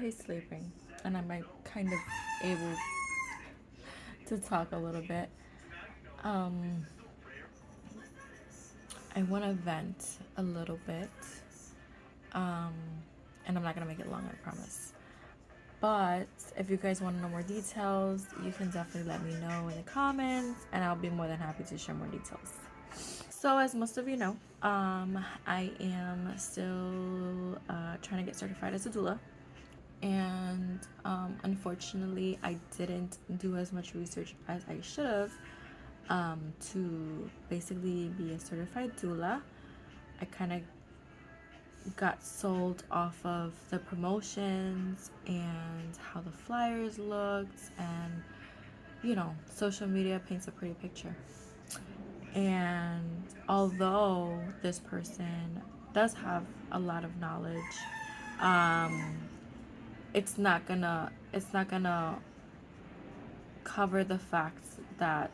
he's sleeping, and I'm like kind of able to talk a little bit. Um, I want to vent a little bit, um, and I'm not gonna make it long, I promise. But if you guys want to know more details, you can definitely let me know in the comments, and I'll be more than happy to share more details. So, as most of you know, I am still trying to get certified as a doula. And unfortunately, I didn't do as much research as I should have to basically be a certified doula. I kind of got sold off of the promotions and how the flyers looked, and social media paints a pretty picture. And although this person does have a lot of knowledge, um, it's not gonna cover the fact that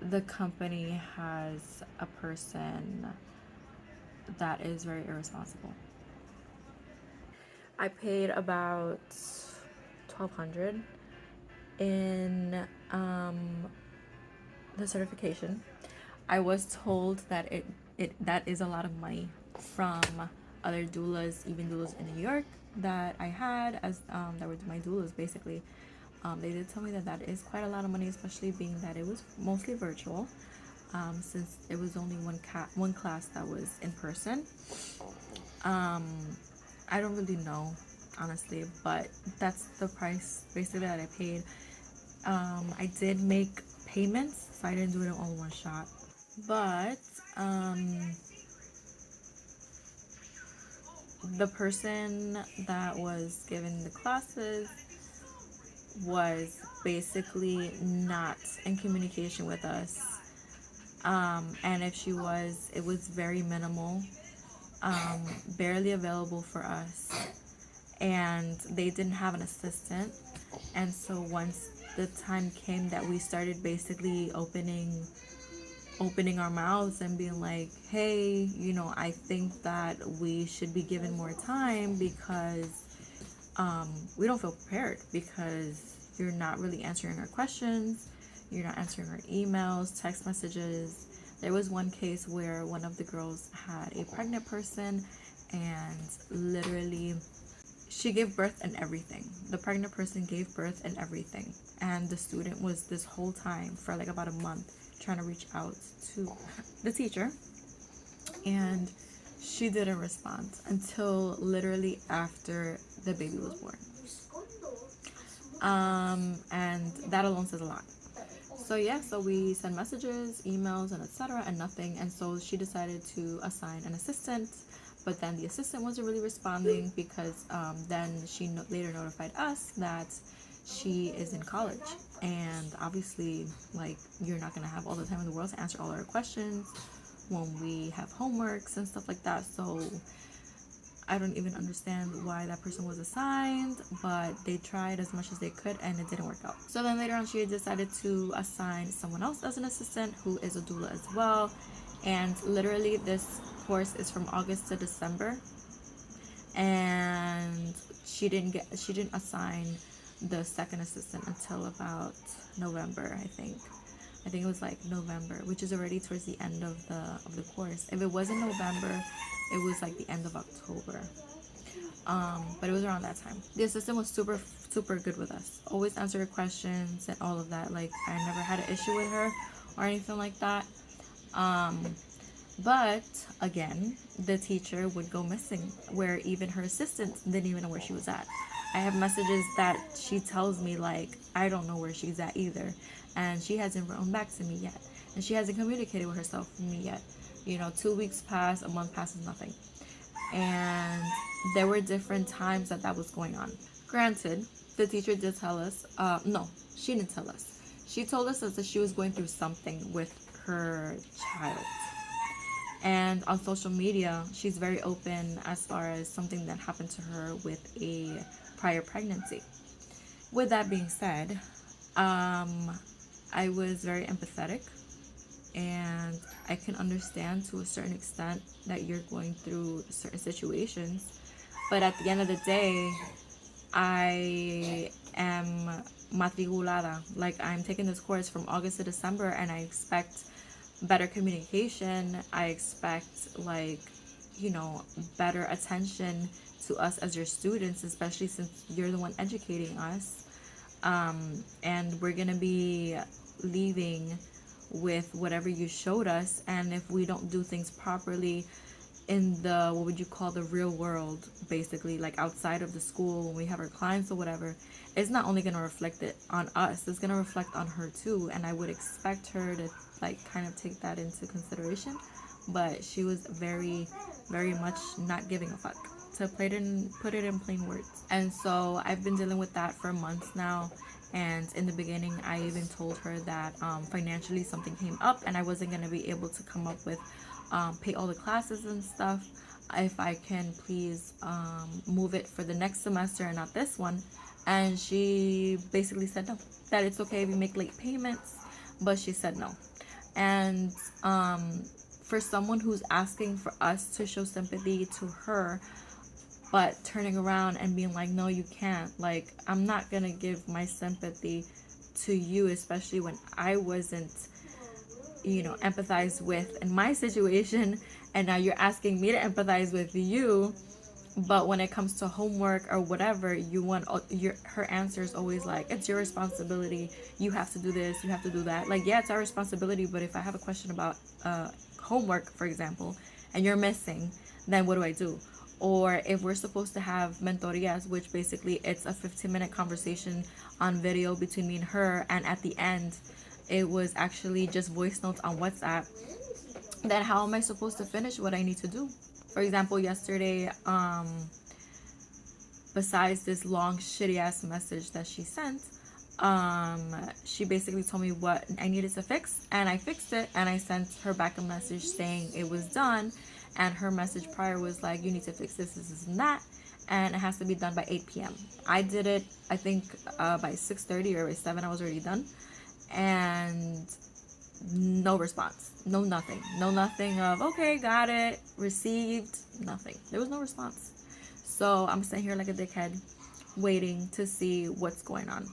the company has a person that is very irresponsible. I paid about 1,200 in the certification. I was told that that is a lot of money from other doulas, even doulas in New York that I had as that were my doulas basically. They did tell me that that is quite a lot of money, especially being that it was mostly virtual, since it was only one class that was in person. I don't really know, honestly, but that's the price basically that I paid. I did make payments, so I didn't do it all in one shot. But the person that was giving the classes was basically not in communication with us. And if she was, it was very minimal, barely available for us. And they didn't have an assistant. And so once the time came that we started basically opening our mouths and being like, hey, I think that we should be given more time because we don't feel prepared, because you're not really answering our questions, you're not answering our emails, text messages. There was one case where one of the girls had a pregnant person, and literally she gave birth and everything. The pregnant person gave birth and everything, and the student was this whole time for like about a month trying to reach out to the teacher, and she didn't respond until literally after the baby was born. And that alone says a lot. So yeah, so we sent messages, emails, and etc., and nothing. And so she decided to assign an assistant, but then the assistant wasn't really responding because then she later notified us that she is in college, and obviously, like, you're not gonna have all the time in the world to answer all our questions when we have homeworks and stuff like that. So I don't even understand why that person was assigned, but they tried as much as they could and it didn't work out. So then later on, she decided to assign someone else as an assistant who is a doula as well. And literally, this course is from August to December, and she didn't assign the second assistant until about November, I think it was like November, which is already towards the end of the course. If it wasn't November, it was like the end of October. But it was around that time. The assistant was super good with us, always answered questions and all of that. Like, I never had an issue with her or anything like that. But again, the teacher would go missing, where even her assistant didn't even know where she was at. I have messages that she tells me, like, I don't know where she's at either, and she hasn't written back to me yet, and she hasn't communicated with herself with me yet. 2 weeks pass, a month passes, nothing. And there were different times that was going on. Granted, the teacher did tell us, no, she didn't tell us. She told us that she was going through something with her child. And on social media, she's very open as far as something that happened to her with a prior pregnancy. With that being said, I was very empathetic, and I can understand to a certain extent that you're going through certain situations. But at the end of the day, I am matriculada. Like, I'm taking this course from August to December, and I expect better communication. I expect, like, you know, better attention to us as your students, especially since you're the one educating us. And we're gonna be leaving with whatever you showed us, and if we don't do things properly in the, what would you call, the real world, basically, like outside of the school when we have our clients or whatever, it's not only going to reflect it on us, it's going to reflect on her too. And I would expect her to, like, kind of take that into consideration, but she was very, very much not giving a fuck, to put it in plain words. And so I've been dealing with that for months now. And in the beginning, I even told her that financially something came up and I wasn't going to be able to come up with pay all the classes and stuff. If I can please move it for the next semester and not this one. And she basically said no, that it's okay if you make late payments, but she said no. And for someone who's asking for us to show sympathy to her, but turning around and being like, no, you can't. Like, I'm not gonna give my sympathy to you, especially when I wasn't, you know, empathized with in my situation, and now you're asking me to empathize with you. But when it comes to homework or whatever, her answer is always like, it's your responsibility, you have to do this, you have to do that. Like, yeah, it's our responsibility, but if I have a question about homework, for example, and you're missing, then what do I do? Or if we're supposed to have mentorías, which basically it's a 15-minute conversation on video between me and her, and at the end it was actually just voice notes on WhatsApp, then how am I supposed to finish what I need to do? For example, yesterday, besides this long shitty ass message that she sent, she basically told me what I needed to fix, and I fixed it, and I sent her back a message saying it was done. And her message prior was like, you need to fix this, this, and that, and it has to be done by 8 p.m. I did it, I think, by 6:30 or by 7 I was already done. And no response, no nothing of, okay, got it, received, nothing. There was no response. So I'm sitting here like a dickhead, waiting to see what's going on.